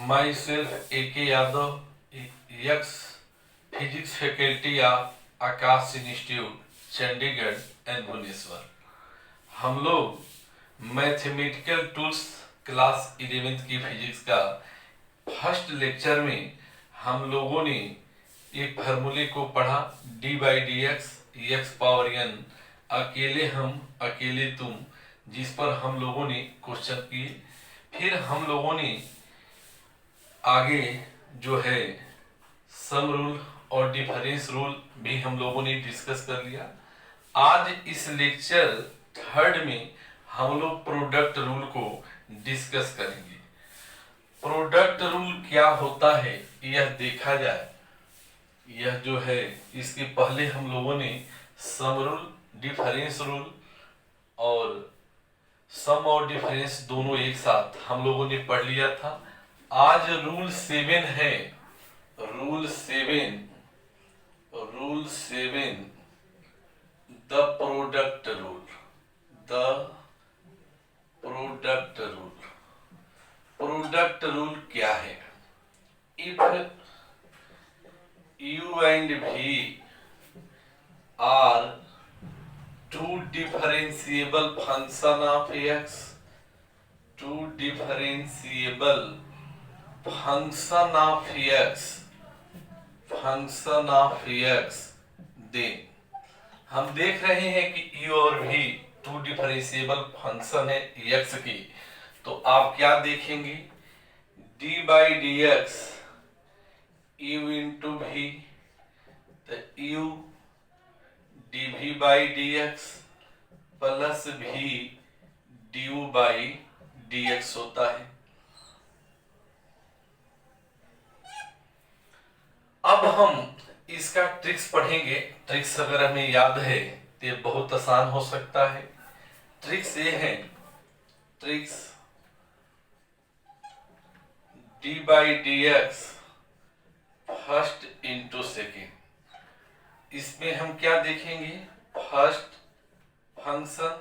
My self A.K. Yadav, यक्स physics faculty of Aakash institute Chandigarh and Bhubaneswar. हम लोग मैथमेटिकल टूल्स क्लास 11th की फिजिक्स का फर्स्ट लेक्चर में हम लोगों ने एक फार्मूले को पढ़ा, d by d x x power n, अकेले हम अकेले तुम, जिस पर हम लोगों ने क्वेश्चन किए। फिर हम लोगों ने आगे जो है सम रूल और डिफरेंस रूल भी हम लोगों ने डिस्कस कर लिया। आज इस लेक्चर थर्ड में हम लोग प्रोडक्ट रूल को डिस्कस करेंगे। प्रोडक्ट रूल क्या होता है यह देखा जाए। यह जो है इसके पहले हम लोगों ने सम रूल, डिफरेंस रूल और सम और डिफरेंस दोनों एक साथ हम लोगों ने पढ़ लिया था। आज रूल 7 है, rule 7 the product rule. The product rule, product rule क्या है? If u and v are two differentiable function of x, two differentiable function of x, then हम देख रहे हैं कि u और v टू डिफरेंशिएबल फंक्शन है x की, तो आप क्या देखेंगे? d by d x u into v, तो u dv by d x plus v du by dx होता है। अब हम इसका ट्रिक्स पढ़ेंगे। ट्रिक्स अगर हमें याद है तो ये बहुत आसान हो सकता है। ट्रिक्स ये है, tricks d by d x first into second. इसमें हम क्या देखेंगे? First function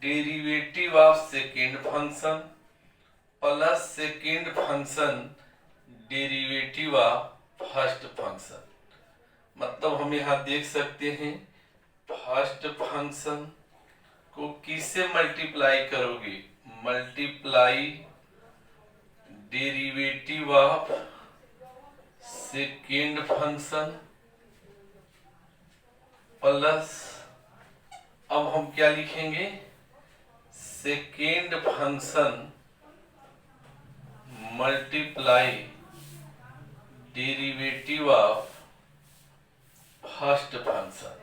derivative of second function plus second function derivative of first function. मतलब हम यहां देख सकते हैं फर्स्ट फंक्शन को किससे मल्टीप्लाई करोगे? Multiply derivative of second function plus, अब हम क्या लिखेंगे? Second function multiply derivative of first function.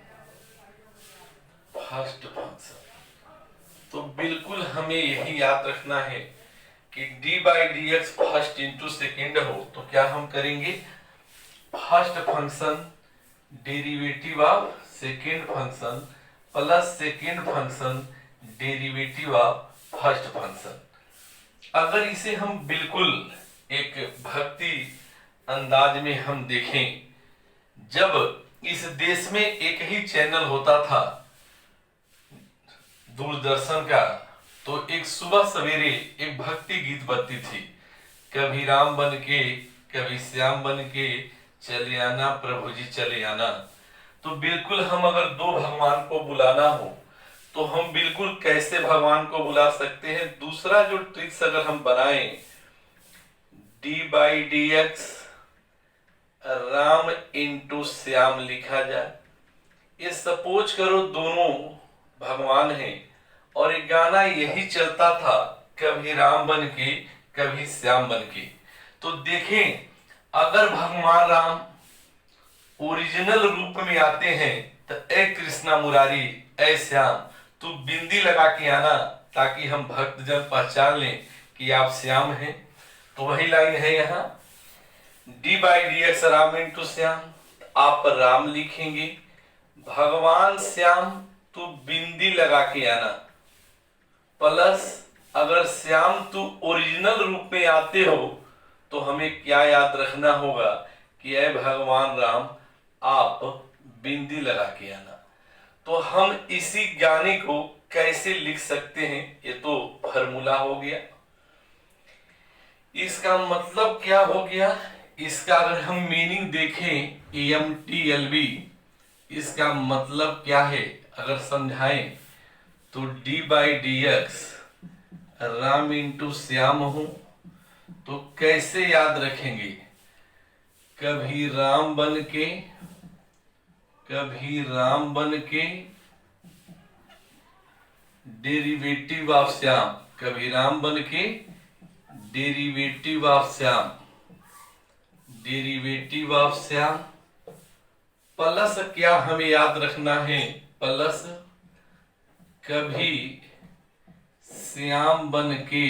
तो बिल्कुल हमें यही याद रखना है कि d by d x first into second हो तो क्या हम करेंगे? First function derivative of second function plus second function derivative of first function. अगर इसे हम बिल्कुल एक भक्ति अंदाज में हम देखें, जब इस देश में एक ही चैनल होता था दूरदर्शन का, तो एक सुबह सवेरे एक भक्ति गीत बजती थी, कभी राम बन के कभी श्याम बन के चले आना प्रभु जी चले आना। तो बिल्कुल हम अगर दो भगवान को बुलाना हो तो हम बिल्कुल कैसे भगवान को बुला सकते हैं? दूसरा जो ट्रिक्स अगर हम बनाएं, d by d x Ram into Shyam लिखा जाए। ये सपोज करो दोनों भगवान हैं और एक गाना यही चलता था, कभी राम बन के कभी श्याम बन के। तो देखें, अगर भगवान राम ओरिजिनल रूप में आते हैं तो ए कृष्णा मुरारी ए श्याम तू बिंदी लगा के आना, ताकि हम भक्तजन पहचान लें कि आप श्याम हैं। तो वही लाइन है यहाँ, d by d x Ram into Shyam, आप राम लिखेंगे, भगवान श्याम तू बिंदी लगा के आना, प्लस अगर श्याम तू ओरिजिनल रूप में आते हो तो हमें क्या याद रखना होगा कि ऐ भगवान राम आप बिंदी लगा के आना। तो हम इसी गाने को कैसे लिख सकते हैं? ये तो फॉर्मूला हो गया। इसका मतलब क्या हो गया, इसका अगर हम मीनिंग देखें EMTLB, इसका मतलब क्या है अगर समझाएं तो d/dx राम इंटू श्याम हूं तो कैसे याद रखेंगे, कभी राम बन के डेरिवेटिव ऑफ श्याम, कभी राम बन के डेरिवेटिव ऑफ श्याम प्लस क्या हमें याद रखना है, प्लस कभी श्याम बन के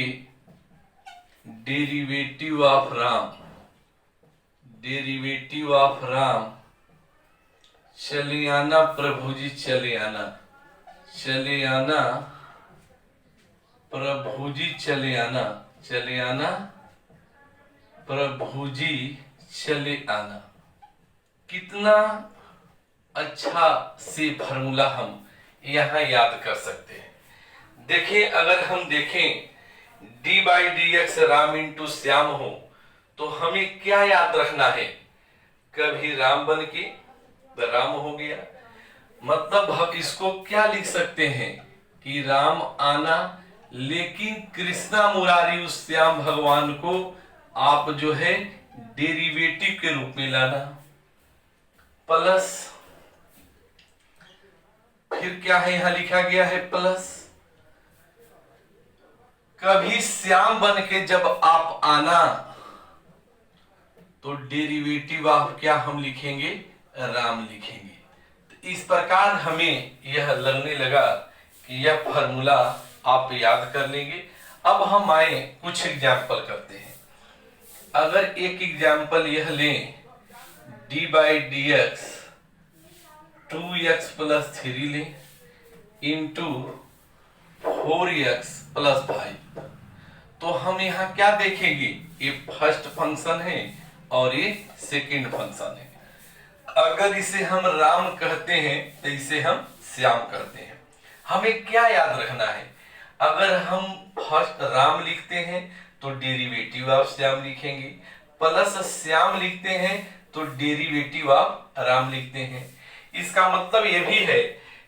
डेरिवेटिव ऑफ राम, चले आना प्रभु जी चले आना प्रभु जी चले आना। कितना अच्छा से फॉर्मूला हम यहां याद कर सकते हैं। देखिए अगर हम देखें d/dx राम इंटू श्याम हो तो हमें क्या याद रखना है, कभी राम बन के राम हो गया, मतलब हम इसको क्या लिख सकते हैं कि राम आना, लेकिन कृष्णा मुरारी उस श्याम भगवान को आप जो है डेरिवेटिव के रूप में लाना, प्लस फिर क्या है यहां लिखा गया है प्लस कभी श्याम बन के जब आप आना तो डेरिवेटिव ऑफ क्या हम लिखेंगे, राम लिखेंगे। तो इस प्रकार हमें यह लगने लगा कि यह फॉर्मूला आप याद कर लेंगे। अब हम आए कुछ एग्जाम्पल करते हैं। अगर एक एग्जाम्पल यह लें d/dx 2x + 3 लें इंटू 4x + 5, तो हम यहाँ क्या देखेंगे, ये फर्स्ट फंक्शन है और ये सेकंड फंक्शन है। अगर इसे हम राम कहते हैं तो इसे हम श्याम कहते हैं। हमें क्या याद रखना है, अगर हम फर्स्ट राम लिखते हैं तो डेरिवेटिव ऑफ श्याम लिखेंगे, प्लस श्याम लिखते हैं तो डेरिवेटिव ऑफ राम लिखते हैं। इसका मतलब यह भी है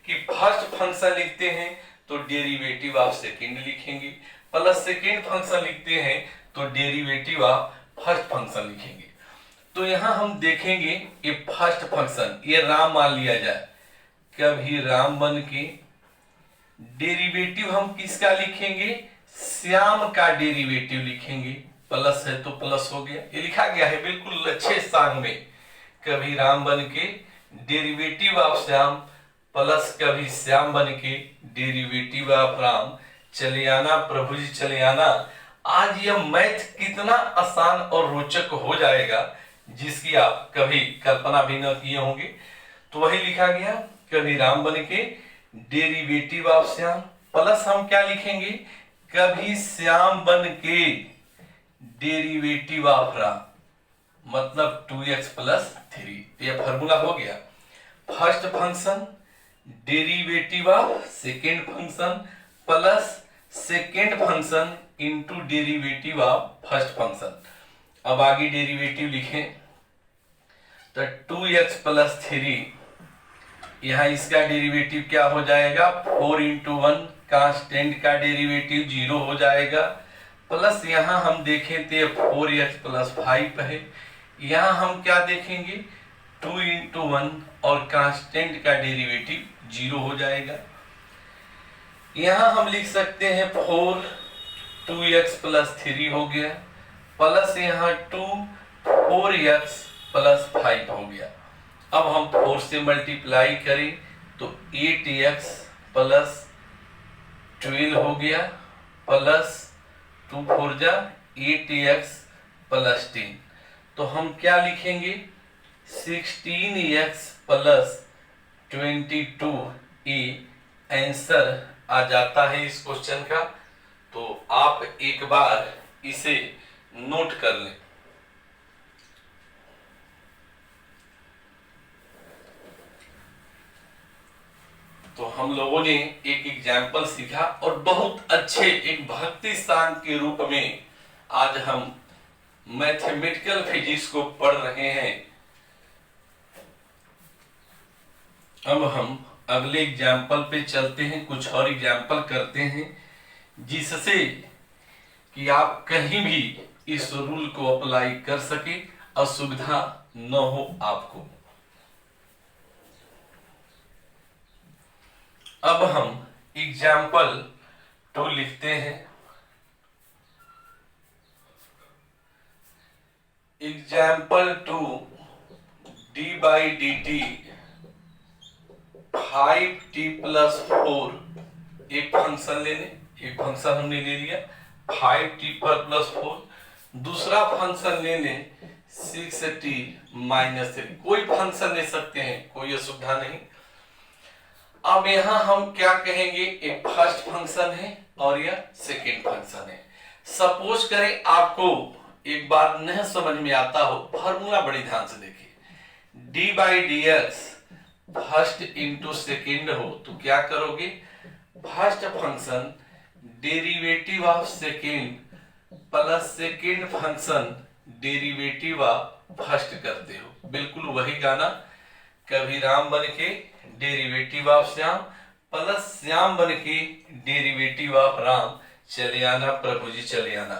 कि फर्स्ट फंक्शन लिखते हैं तो डेरिवेटिव ऑफ सेकंड लिखेंगे, प्लस सेकंड फंक्शन लिखते हैं तो डेरिवेटिव ऑफ फर्स्ट फंक्शन लिखेंगे। तो यहां हम देखेंगे ये फर्स्ट फंक्शन, ये राम मान लिया जाए, कभी राम बन के डेरिवेटिव हम किसका लिखेंगे, श्याम का डेरिवेटिव लिखेंगे, प्लस है तो प्लस हो गया, ये लिखा गया है बिल्कुल अच्छे स्थान में, कभी राम बन के डेरिवेटिव ऑफ श्याम प्लस कभी श्याम बन के डेरिवेटिव ऑफ राम, चले आना प्रभु जी चले आना। आज यह मैथ कितना आसान और रोचक हो जाएगा जिसकी आप कभी कल्पना भी न किए होंगे। तो वही लिखा गया, कभी राम बन के डेरिवेटिव ऑफ श्याम प्लस हम क्या लिखेंगे, कभी श्याम बन के डेरिवेटिव ऑफ राम, मतलब 2x + 3। यह फॉर्मूला हो गया, first function derivative of second function plus second function into derivative of first function. अब आगे डेरिवेटिव लिखें तो 2x + 3, यहां इसका डेरिवेटिव क्या हो जाएगा, 4 × 1 कांस्टेंट का डेरिवेटिव 0 हो जाएगा, प्लस यहां हम देखें तो 4x + 5 है, यहां हम क्या देखेंगे 2 × 1 और कांस्टेंट का डेरिवेटिव 0 हो जाएगा। यहां हम लिख सकते हैं 4 2x + 3 हो गया, प्लस यहाँ 2 4x + 5 हो गया। अब हम 4 से मल्टीप्लाई करें तो 8x + 12 हो गया, प्लस 2 4 जा 8x + 10, तो हम क्या लिखेंगे 16x + 22, ये आंसर आ जाता है इस क्वेश्चन का। तो आप एक बार इसे नोट कर लें। तो हम लोगों ने एक एग्जाम्पल सीखा और बहुत अच्छे एक भक्ति सांग के रूप में आज हम मैथमेटिकल फिजिक्स को पढ़ रहे हैं। अब हम अगले एग्जाम्पल पे चलते हैं, कुछ और एग्जाम्पल करते हैं जिससे कि आप कहीं भी इस रूल को अप्लाई कर सके, असुविधा न हो आपको। अब हम एग्जाम्पल 2 लिखते हैं। Example 2, D by D T 5t + 4, एक फंक्शन लेने, एक फंक्शन हमने ले लिया 5t + 4, दूसरा फंक्शन लेने 6t - 3। कोई फंक्शन ले सकते हैं, कोई असुविधा नहीं। अब यहां हम क्या कहेंगे, एक फर्स्ट फंक्शन है और यह सेकेंड फंक्शन है। सपोज करें आपको एक बार नहीं समझ में आता हो, फॉर्मूला बड़ी ध्यान से देखिए, D by d x first into second हो तो क्या करोगे, first function derivative of second plus second function derivative of first करते हो। बिल्कुल वही गाना, कभी राम बन के derivative of Shyam plus Shyam बन के डेरिवेटिव ऑफ राम, चले आना प्रभु जी चले आना।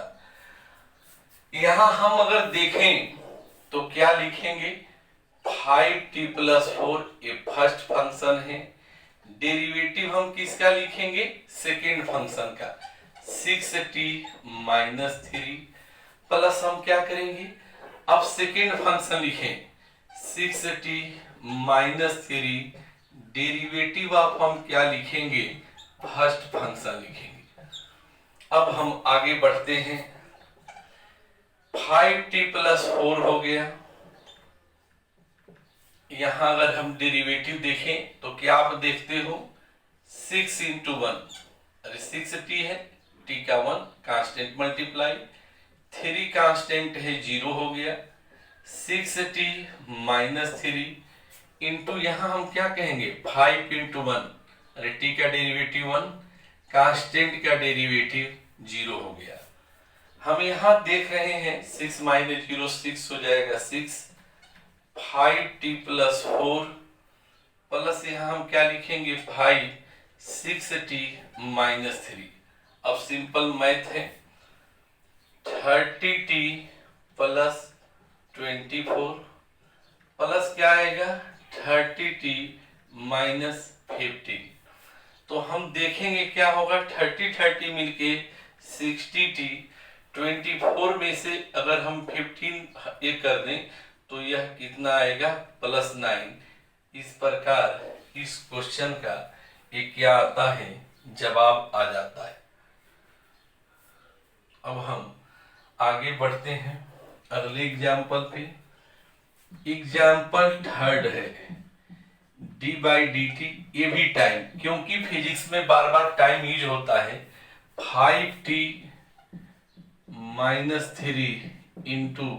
यहां हम अगर देखें तो क्या लिखेंगे, 5t + 4 ये फर्स्ट फंक्शन है, डेरिवेटिव हम किसका लिखेंगे, सेकेंड फंक्शन का 6t - 3 प्लस हम क्या करेंगे, अब सेकेंड फंक्शन लिखें 6t - 3, डेरिवेटिव ऑफ हम क्या लिखेंगे, फर्स्ट फंक्शन लिखेंगे। अब हम आगे बढ़ते हैं, 5t + 4 हो गया। यहां अगर हम डेरिवेटिव देखें तो क्या आप देखते हो, 6 × 1, अरे 6t है, t का 1 कांस्टेंट मल्टीप्लाई, 3 कांस्टेंट है 0 हो गया, 6t - 3 इंटू यहां हम क्या कहेंगे 5 × 1, अरे t का डेरिवेटिव 1 कांस्टेंट का डेरिवेटिव 0 हो गया। हम यहां देख रहे हैं 6 - 0 6 हो जाएगा 6, 5t + 4 प्लस यहां हम क्या लिखेंगे 5 6t - 3। अब सिंपल मैथ है, 30t + 24 प्लस क्या आएगा 30t - 15। तो हम देखेंगे क्या होगा, 30 मिलके 60t, 24 में से अगर हम 15 ये कर दें तो यह कितना आएगा +9। इस प्रकार इस क्वेश्चन का ये क्या आता है, जवाब आ जाता है। अब हम आगे बढ़ते हैं अगले एग्जाम्पल पे। एग्जाम्पल 3 है, डी बाई डी टी, ये भी टाइम, क्योंकि फिजिक्स में बार बार टाइम यूज होता है, 5t - 3 इंटू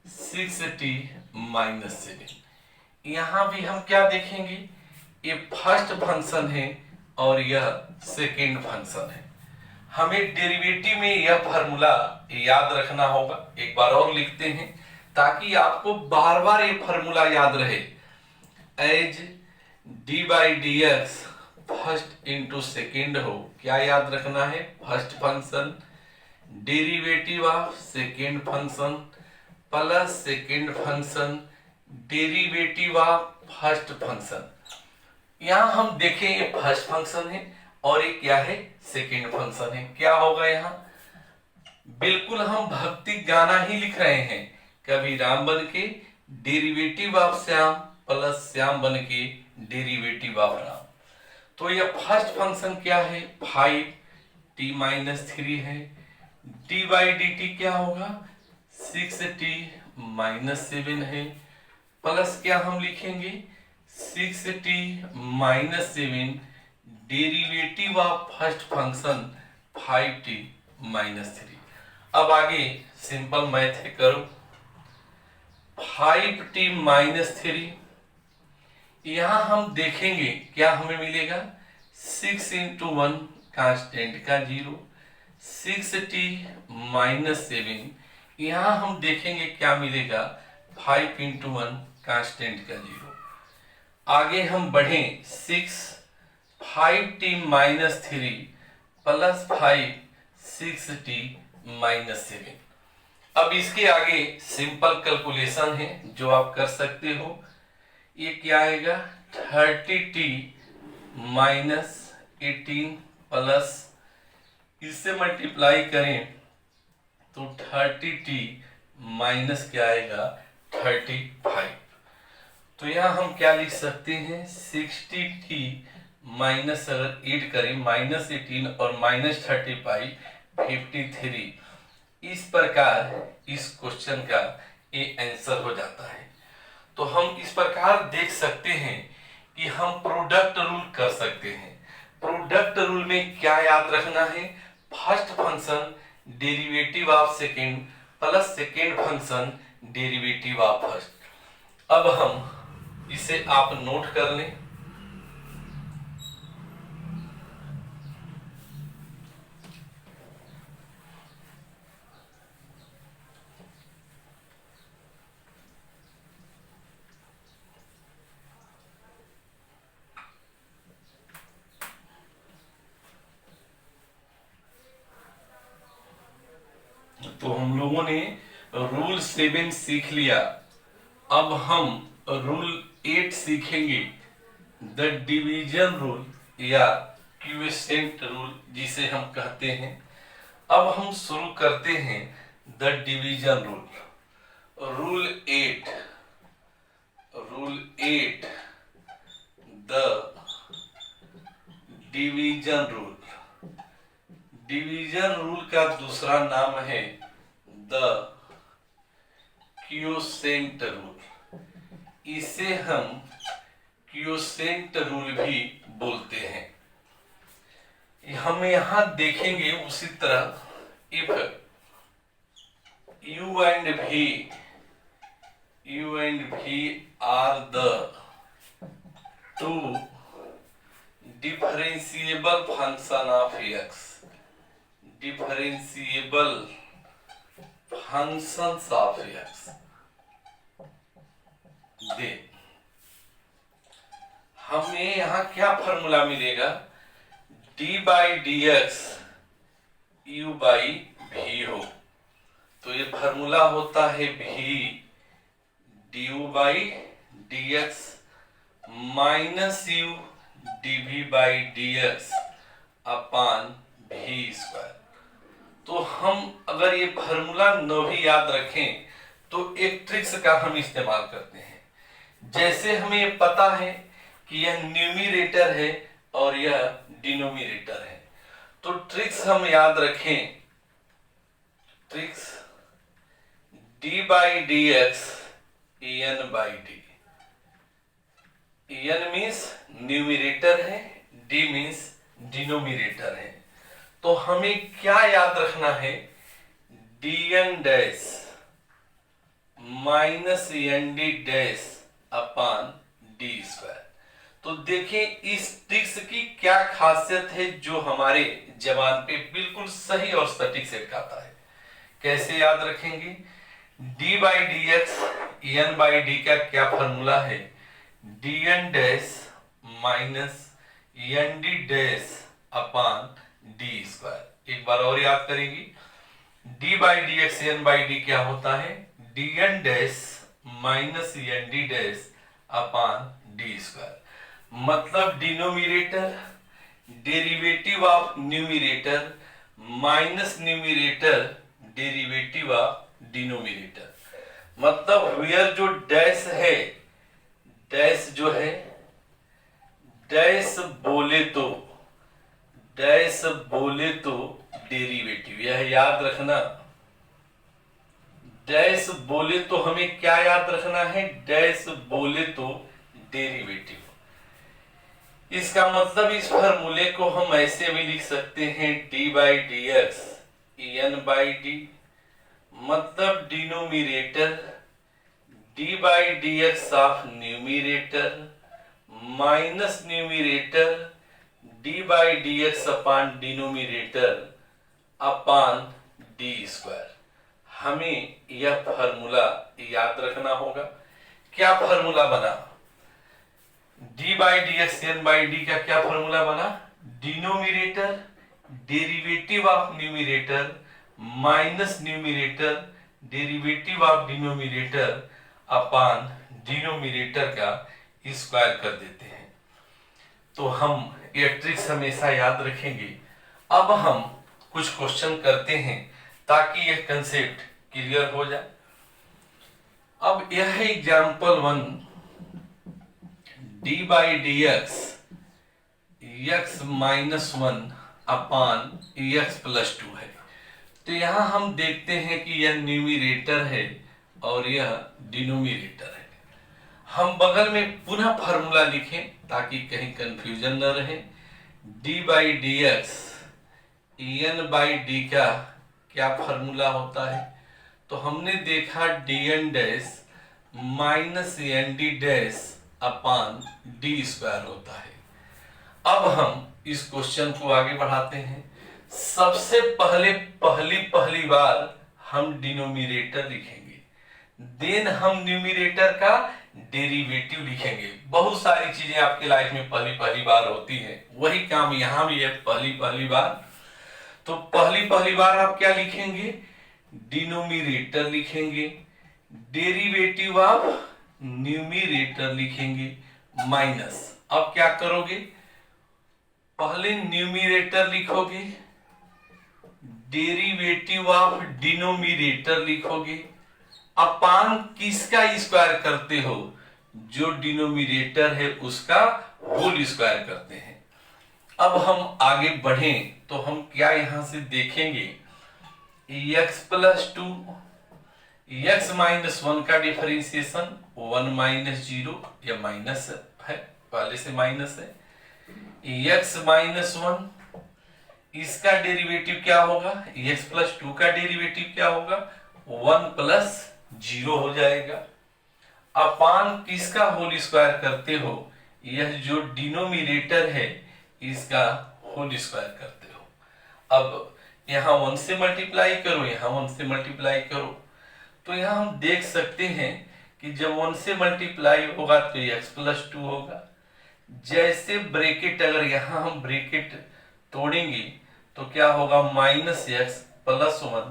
6t - 7। यहां भी हम क्या देखेंगे, ये फर्स्ट फंक्शन है और यह सेकेंड फंक्शन है। हमें डेरिवेटिव में यह फार्मूला याद रखना होगा। एक बार और लिखते हैं ताकि आपको बार बार ये फार्मूला याद रहे, as d by d x first into second हो, क्या याद रखना है, first function derivative of second function plus second function derivative of first function. यहां हम देखें ये फर्स्ट फंक्शन है और ये क्या है, सेकेंड फंक्शन है। क्या होगा यहाँ, बिल्कुल हम भक्ति गाना ही लिख रहे हैं, कभी राम बन के derivative of Shyam plus Shyam बन के डेरिवेटिव ऑफ राम। तो यह फर्स्ट फंक्शन क्या है, 5t - 3 है, डी बाई डी टी क्या होगा 6t - 7 है, प्लस क्या हम लिखेंगे 6t - 7 derivative of first function 5t - 3। अब आगे सिंपल मैथ है, करो 5t - 3। यहां हम देखेंगे क्या हमें मिलेगा, 6 × 1 कांस्टेंट का 0, 6t - 7 यहाँ हम देखेंगे क्या मिलेगा, 5 इंटू 1 कांस्टेंट का 0। आगे हम बढ़े 6 5t minus 3 plus 5 6t minus 7। अब इसके आगे सिंपल कैलकुलेशन है जो आप कर सकते हो। ये क्या आएगा, 30t माइनस 18 प्लस, इससे मल्टीप्लाई करें तो 30t माइनस क्या आएगा 35। तो यहाँ हम क्या लिख सकते हैं, 60t माइनस अगर 8 करें माइनस 18 और माइनस 35 53। इस प्रकार इस क्वेश्चन का ये आंसर हो जाता है। तो हम इस प्रकार देख सकते हैं कि हम प्रोडक्ट रूल कर सकते हैं। प्रोडक्ट रूल में क्या याद रखना है, first function derivative of second plus second function derivative of first. अब हम इसे आप नोट कर लें। तो हम लोगों ने रूल 7 सीख लिया। अब हम रूल 8 सीखेंगे, द डिवीजन रूल या क्विसेंट रूल जिसे हम कहते हैं। अब हम शुरू करते हैं the division rule. Rule 8 the division rule. Division rule का दूसरा नाम है द क्विसेंट रूल। इसे हम क्विसेंट रूल भी बोलते हैं। हम यहां देखेंगे उसी तरह, if u and v are the two differentiable function of x, differentiable functions of x, दे हमें यहां क्या फॉर्मूला मिलेगा, d by d x u by v हो। तो ये फॉर्मूला होता है v d u by d x minus u d v by d x upon v square. तो हम अगर ये फॉर्मूला न भी याद रखें तो एक ट्रिक्स का हम इस्तेमाल करते हैं। जैसे हमें ये पता है कि यह न्यूमरेटर है और यह डिनोमिनेटर है, तो ट्रिक्स हम याद रखें। Tricks d by d x n by d. N means numerator है, डी मीन्स डिनोमिनेटर है। तो हमें क्या याद रखना है, d n dash minus n d dash upon d square. तो देखें इस ट्रिक्स की क्या खासियत है जो हमारे जबान पे बिल्कुल सही और सटीक सेट खाता है। कैसे याद रखेंगे, d by d x n by d का क्या फॉर्मूला है, d n dash minus n d dash upon d square. एक बार और याद करेंगे, d by d x n by d क्या होता है, d n dash minus n d dash upon d square. मतलब denominator derivative of numerator minus numerator derivative of denominator. मतलब वेयर जो डैश है, डैश जो है, डैश बोले तो डेरिवेटिव, यह याद रखना। डैश बोले तो हमें क्या याद रखना है, डैश बोले तो डेरिवेटिव। इसका मतलब इस फॉर्मूले को हम ऐसे भी लिख सकते हैं, d by d x n by d, मतलब denominator d by d x of numerator minus numerator d by d x upon denominator upon d square. हमें यह फॉर्मूला याद रखना होगा। क्या फॉर्मूला बना? d by d x n by d का क्या फॉर्मूला बना? Denominator derivative of numerator minus numerator derivative of denominator upon denominator का स्क्वायर कर देते हैं। तो हम ये ट्रिक्स हमेशा याद रखेंगे। अब हम कुछ क्वेश्चन करते हैं ताकि यह कंसेप्ट क्लियर हो जाए। अब यह है example 1, D by d x x minus 1 upon x plus 2 है। तो यहां हम देखते हैं कि यह न्यूमिनेटर है और यह डिनोमिनेटर है। हम बगल में पुनः फॉर्मूला लिखें ताकि कहीं कंफ्यूजन न रहे। D by d x n by d का क्या फॉर्मूला होता है? तो हमने देखा d n dash minus n d dash upon d square होता है। अब हम इस क्वेश्चन को आगे बढ़ाते हैं। सबसे पहली बार हम डिनोमिनेटर लिखेंगे, देन हम न्यूमिनेटर का डेरिवेटिव लिखेंगे। बहुत सारी चीजें आपके लाइफ में पहली बार होती है, वही काम यहां भी है पहली बार। तो पहली बार आप क्या लिखेंगे? डिनोमिनेटर लिखेंगे, डेरिवेटिव ऑफ न्यूमिनेटर लिखेंगे माइनस। अब क्या करोगे? पहले न्यूमिनेटर लिखोगे, डेरिवेटिव ऑफ डिनोमिनेटर लिखोगे, अपान किसका स्क्वायर करते हो? जो डिनोमिनेटर है उसका होल स्क्वायर करते हैं। अब हम आगे बढ़ें तो हम क्या यहां से देखेंगे? x प्लस 2 x माइनस 1 का डिफरेंशिएशन 1 माइनस 0, यह माइनस है, पहले से माइनस है। x माइनस 1 इसका डेरिवेटिव क्या होगा? x प्लस 2 का डेरिवेटिव क्या होगा? 1 प्लस 0 हो जाएगा। अपान किसका होल स्क्वायर करते हो? यह जो डिनोमिनेटर है इसका होल स्क्वायर करते हो। अब यहां 1 से मल्टीप्लाई करो, यहां 1 से मल्टीप्लाई करो, तो यहां हम देख सकते हैं कि जब 1 से मल्टीप्लाई होगा तो x प्लस 2 होगा। जैसे ब्रैकेट, अगर यहां हम ब्रैकेट तोड़ेंगे तो क्या होगा? माइनस एक्स प्लस 1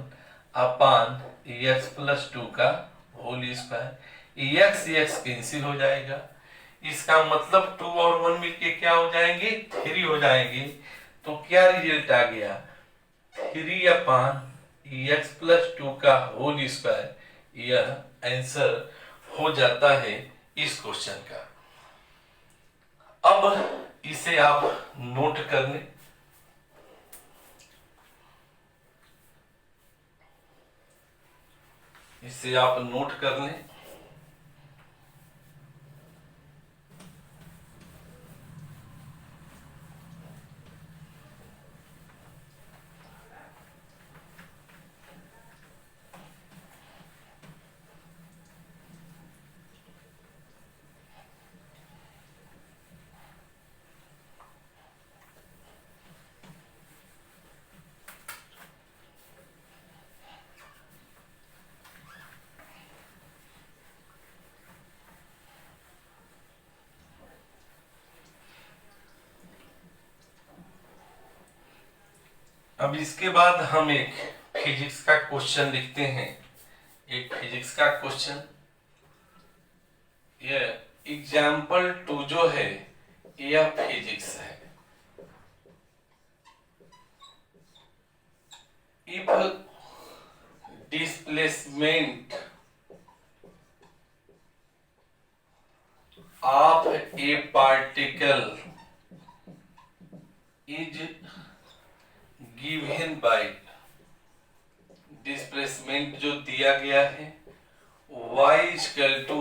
अपान एक्स प्लस 2 का होल स्क्वायर। एक्स कैंसिल हो जाएगा, इसका मतलब 2 और 1 मिलके क्या हो जाएंगे? 3 हो जाएंगे। तो क्या रिजल्ट आ गया? 3 अपान एक्स प्लस 2 का होल स्क्वायर। यह आंसर हो जाता है इस क्वेश्चन का। अब इसे आप नोट कर लें। इसे आप नोट कर लें। अब इसके बाद हम एक फिजिक्स का क्वेश्चन लिखते हैं। एक फिजिक्स का क्वेश्चन, ये एग्जाम्पल 2 जो है यह फिजिक्स है। If displacement of a particle is given by, displacement जो दिया गया है y equal to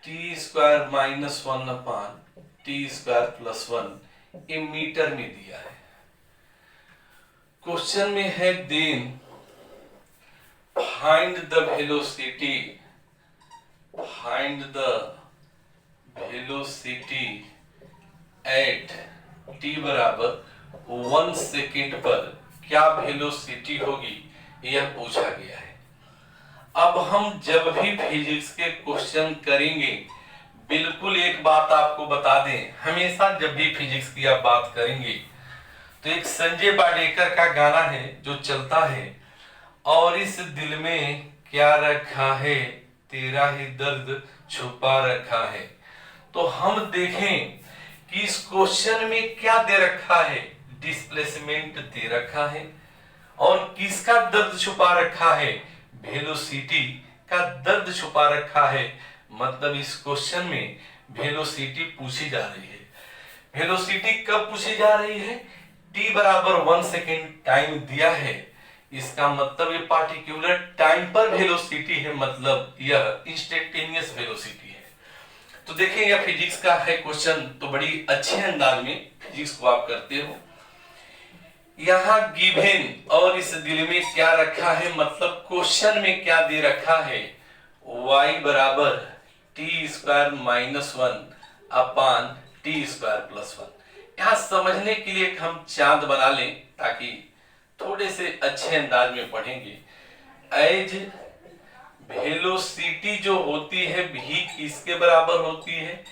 t square minus 1 upon t square plus 1 ये मीटर में दिया है। क्वेश्चन में है then find the velocity, find the velocity at t बराबर 1 सेकेंड पर क्या वेलोसिटी होगी यह पूछा गया है। अब हम जब भी फिजिक्स के क्वेश्चन करेंगे, बिल्कुल एक बात आपको बता दें, हमेशा जब भी फिजिक्स की आप बात करेंगे तो एक संजय पाडेकर का गाना है जो चलता है, और इस दिल में क्या रखा है, तेरा ही दर्द छुपा रखा है। तो हम देखें कि इस क्वेश्चन में क्या दे रखा है, डिस्प्लेसमेंट दे रखा है, और किसका दर्द छुपा रखा है, वेलोसिटी का दर्द छुपा रखा है। मतलब इस क्वेश्चन में वेलोसिटी पूछी जा रही है। वेलोसिटी कब पूछी जा रही है, t बराबर 1 सेकेंड टाइम दिया है, इसका मतलब ये पार्टिकुलर टाइम पर वेलोसिटी है, मतलब यह इंस्टेंटेनियस वेलोसिटी है। तो देखिए यह फिजिक्स का है क्वेश्चन, तो बड़ी अच्छे अंदाज में फिजिक्स को आप करते हो। यहाँ गिवन और इस दिल में क्या रखा है, मतलब क्वेश्चन में क्या दे रखा है, y बराबर T square minus 1 upon t square plus 1। यहाँ समझने के लिए हम चांद बना लें ताकि थोड़े से अच्छे अंदाज में पढ़ेंगे। एज वेलोसिटी जो होती है भी किसके बराबर होती है,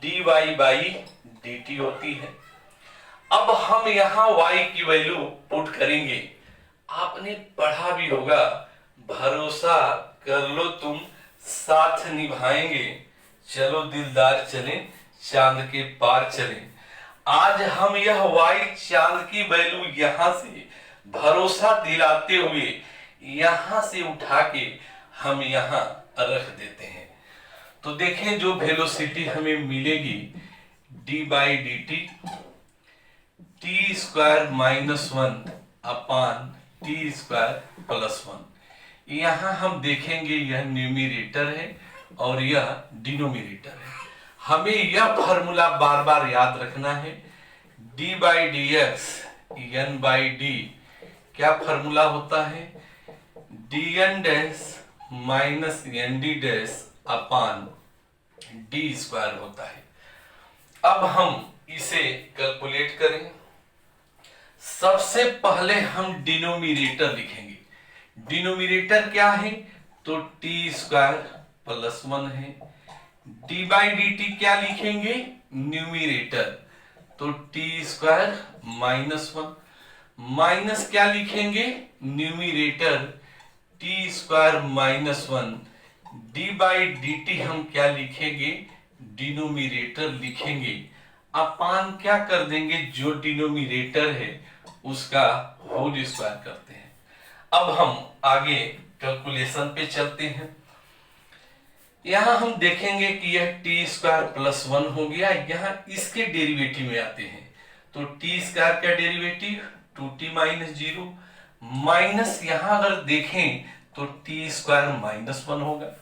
dy बाई dt होती है। अब हम यहाँ y की वैल्यू पुट करेंगे, आपने पढ़ा भी होगा, भरोसा कर लो तुम साथ निभाएंगे, चलो दिलदार चलें चांद के पार चलें। आज हम यह y चांद की वैल्यू यहां से भरोसा दिलाते हुए यहां से उठा के हम यहां रख देते हैं। तो देखें जो वेलोसिटी हमें मिलेगी d by D T square minus 1 upon t square plus 1। यहां हम देखेंगे यह न्यूमरेटर है और यह डिनोमिनेटर है। हमें यह फॉर्मूला बार बार याद रखना है, d by d x n by d क्या फॉर्मूला होता है, d n dash minus n d dash upon d square होता है। अब हम इसे कैलकुलेट करें। सबसे पहले हम डिनोमिनेटर लिखेंगे। डिनोमिनेटर क्या है, तो टी स्क्वायर प्लस 1 है। डी बाई डी टी क्या लिखेंगे, न्यूमिनेटर, तो टी स्क्वायर माइनस 1 माइनस क्या लिखेंगे, numerator T square minus 1। D by D T हम क्या लिखेंगे, डिनोमिनेटर लिखेंगे, अपान क्या कर देंगे, जो डिनोमिनेटर है उसका होल स्क्वायर करते हैं। अब हम आगे कैलकुलेशन पे चलते हैं। यहां हम देखेंगे कि यह टी स्क्वायर प्लस 1 हो गया, यहां इसके डेरिवेटिव में आते हैं, तो टी स्क्वायर का डेरिवेटिव 2t माइनस 0 माइनस यहां अगर देखें तो टी स्क्वायर माइनस 1 होगा,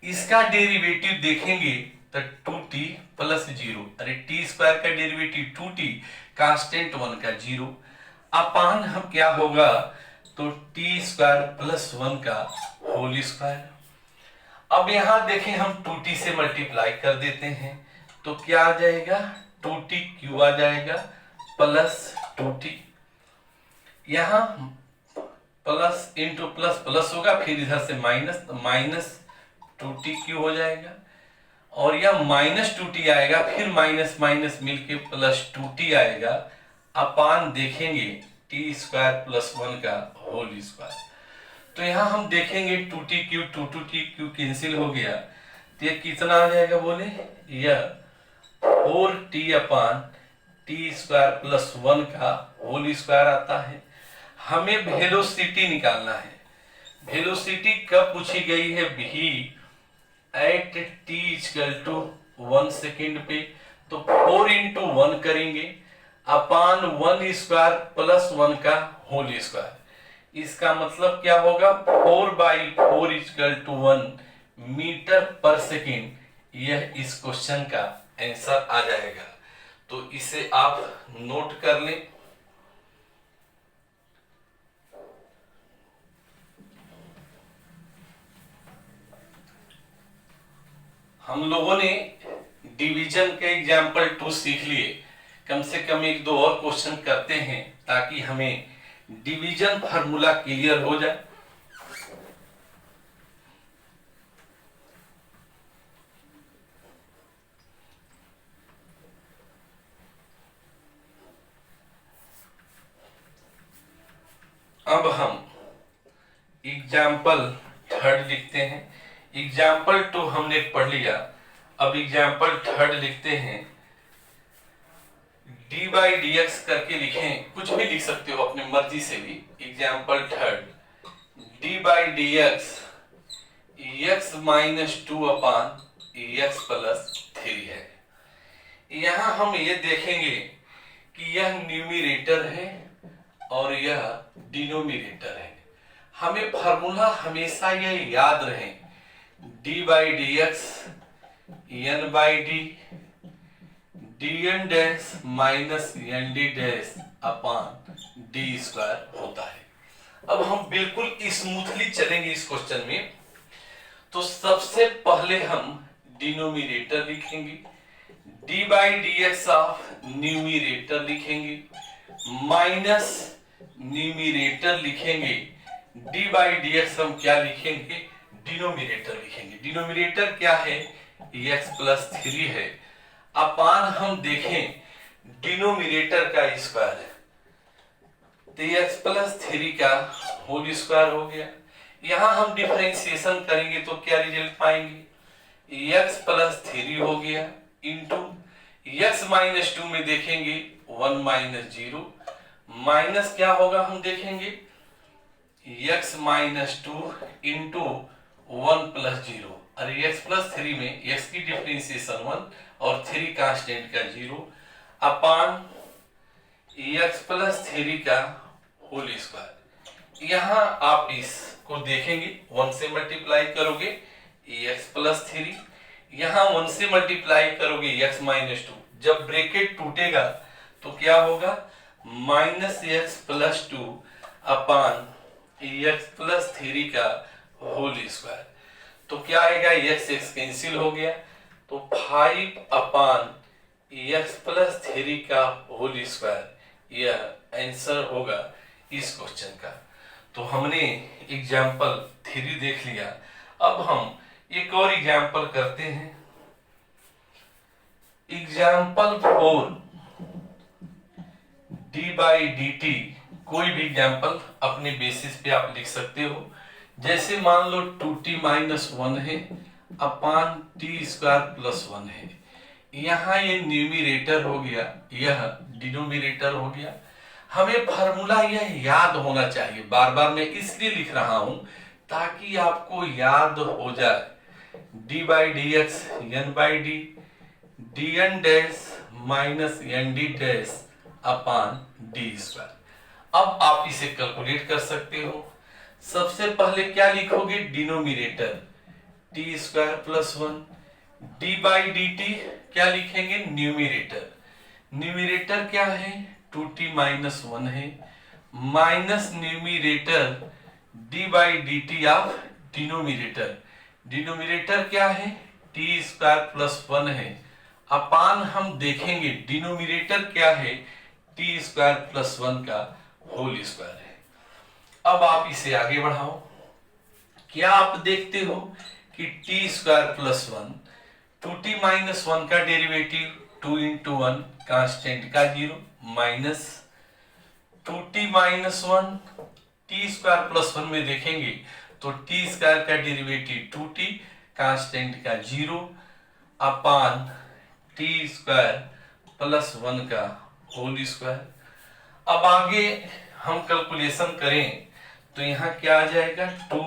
इसका डेरिवेटिव देखेंगे तो 2t प्लस 0, अरे टी स्क्वायर का डेरिवेटिव 2t, कांस्टेंट 1 का 0, अपान हम क्या होगा, तो टी स्क्वायर प्लस 1 का होल स्क्वायर। अब यहां देखें हम 2t से मल्टीप्लाई कर देते हैं तो क्या आ जाएगा, 2t क्यू आ जाएगा प्लस 2t, यहां प्लस इंटू प्लस प्लस होगा, फिर इधर से माइनस, तो माइनस 2t क्यू हो जाएगा, और यह माइनस 2t आएगा, फिर माइनस माइनस मिलके प्लस 2t आएगा, अपान देखेंगे टी स्क्वायर प्लस 1 का होल स्क्वायर। तो यहां हम देखेंगे 2t Q 2t Q cancel हो गया, तो ये कितना आ जाएगा बोले, यह 4t अपान टी स्क्वायर प्लस 1 का होल स्क्वायर आता है। हमें वेलोसिटी निकालना है। वेलोसिटी कब पूछी गई है, भी at t equal to 1 second पे, तो 4 इंटू 1 करेंगे, अपान 1 स्क्वायर प्लस 1 का होल स्क्वायर। इसका मतलब क्या होगा, 4 बाई 4 इक्वल टू 1 मीटर पर सेकेंड। यह इस क्वेश्चन का आंसर आ जाएगा, तो इसे आप नोट कर लें। हम लोगों ने डिवीजन के एग्जाम्पल 2 सीख लिए, कम से कम 1-2 और क्वेश्चन करते हैं ताकि हमें डिवीजन फार्मूला क्लियर हो जाए। अब हम एग्जाम्पल थर्ड लिखते हैं। एग्जाम्पल टू हमने पढ़ लिया, अब एग्जाम्पल थर्ड लिखते हैं। डी बाई डी एक्स करके लिखें, कुछ भी लिख सकते हो अपनी मर्जी से भी। Example third D by d x x minus two upon x plus three है। यहां हम ये देखेंगे कि यह न्यूमिरेटर है और यह डिनोमिनेटर है। हमें फार्मूला हमेशा यह याद रहे, d by d x n by d d n dash minus n d dash upon d square होता है। अब हम बिल्कुल स्मूथली चलेंगे इस क्वेश्चन में। तो सबसे पहले हम डिनोमिनेटर लिखेंगे, D by d x of numerator लिखेंगे माइनस न्यूमिरेटर लिखेंगे। डी बाई डी एक्स हम क्या लिखेंगे, डिनोमिनेटर लिखेंगे। डिनोमिनेटर क्या है, एक्स प्लस थ्री है। अपान हम देखें डिनोमिनेटर का स्क्वायर है, तो एक्स प्लस थ्री का होल स्क्वायर हो गया। यहां हम डिफरेंशिएशन करेंगे तो क्या रिजल्ट पाएंगे, एक्स प्लस थ्री हो गया इंटू एक्स माइनस टू में देखेंगे वन माइनस जीरो, माइनस क्या होगा हम देखेंगे x minus two into one plus zero. अरे x प्लस थ्री में x की डिफरेंशिएशन वन और थ्री कांस्टेंट का जीरो अपान x प्लस थ्री का होल स्क्वायर। यहां आप इसको देखेंगे वन से मल्टीप्लाई करोगे x प्लस थ्री, यहां वन से मल्टीप्लाई करोगे x माइनस टू। जब ब्रैकेट टूटेगा तो क्या होगा, minus x plus two upon x plus three का होल स्क्वायर। तो क्या आएगा, एक्स एक्स कैंसिल हो गया, तो five upon x plus three का होल स्क्वायर यह आंसर होगा इस क्वेश्चन का। तो हमने एग्जाम्पल थ्री देख लिया। अब हम एक और एग्जाम्पल करते हैं, example four D by D T. कोई भी एग्जाम्पल अपने बेसिस पे आप लिख सकते हो। जैसे मान लो टू टी माइनस वन है अपान टी स्क्वायर प्लस वन है। यहाँ ये न्यूमिरेटर हो गया, यह डिनोमिनेटर हो गया। हमें फार्मूला यह याद होना चाहिए, बार बार मैं इसलिए लिख रहा हूं ताकि आपको याद हो जाए। D by d x n by d d n dash minus n d dash upon d square. अब आप इसे कैलकुलेट कर सकते हो। सबसे पहले क्या लिखोगे, denominator T square plus one, D by D T क्या लिखेंगे, न्यूमिनेटर। न्यूमिनेटर क्या है, टू टी माइनस वन है, minus numerator D by D T of denominator. Denominator क्या है, टी स्क्वायर प्लस वन है, अपान हम देखेंगे डिनोमिनेटर क्या है, टी स्क्वायर प्लस वन का होल स्क्वायर है। अब आप इसे आगे बढ़ाओ। क्या आप देखते हो कि t square plus one, two t minus one का derivative two into one constant का zero, minus two t minus one, t square plus one में देखेंगे तो टी स्क्वायर का डेरिवेटिव टू टी कांस्टेंट का zero upon t square plus one का whole square. अब आगे हम कैलकुलेशन करें तो यहाँ क्या आ जाएगा, two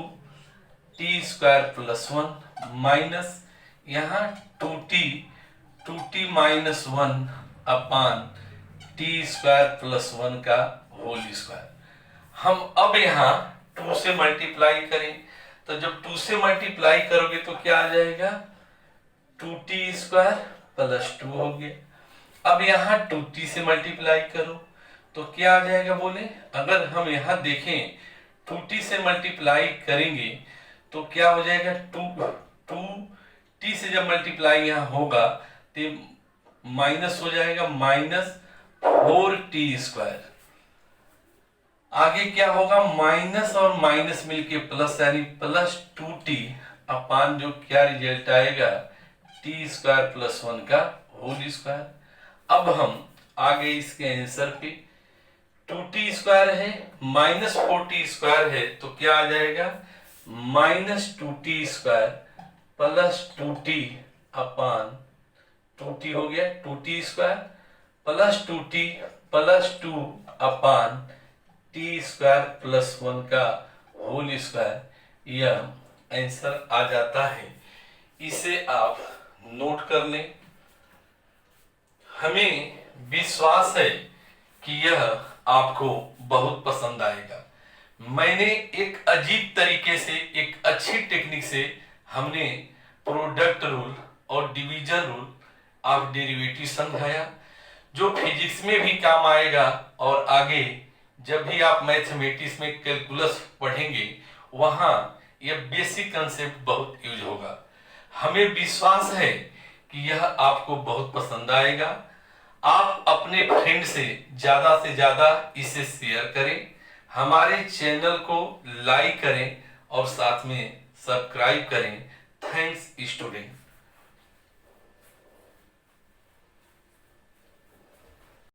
t square plus one minus यहाँ two t minus one upon t square plus one का होल स्क्वायर। हम अब यहाँ टू से मल्टीप्लाई करें तो जब टू से मल्टीप्लाई करोगे तो क्या आ जाएगा, two t square plus two हो गया। अब यहाँ टू टी से मल्टीप्लाई करो तो क्या आ जाएगा, बोले अगर हम यहाँ देखें टू टी से मल्टीप्लाई करेंगे तो क्या हो जाएगा, टू टी से जब मल्टीप्लाई यहाँ होगा तो माइनस हो जाएगा, माइनस फोर टी स्क्वायर आगे क्या होगा, माइनस और माइनस मिलके प्लस, यानी प्लस 2t अपान जो क्या रिजल्ट आएगा, टी स्क्वायर प्लस 1 का होल स्क्वायर। अब हम आगे इसके आंसर पे 2t स्क्वायर है माइनस 4t स्क्वायर है तो क्या आ जाएगा, minus 2t square plus 2t अपान 2t हो गया 2t square plus 2t plus 2 अपान टी स्क्वायर प्लस 1 का होल स्क्वायर। यह आंसर आ जाता है। इसे आप नोट कर लें। हमें विश्वास है कि यह आपको बहुत पसंद आएगा। मैंने एक अजीब तरीके से, एक अच्छी टेक्निक से हमने प्रोडक्ट रूल और डिवीजन रूल ऑफ डेरिवेटिव समझाया, जो फिजिक्स में भी काम आएगा और आगे जब भी आप मैथमेटिक्स में कैलकुलस पढ़ेंगे वहां यह बेसिक कंसेप्ट बहुत यूज होगा। हमें विश्वास है कि यह आपको बहुत पसंद आएगा। आप अपने फ्रेंड से ज्यादा इसे शेयर करें, हमारे चैनल को लाइक करें और साथ में सब्सक्राइब करें। Thanks student.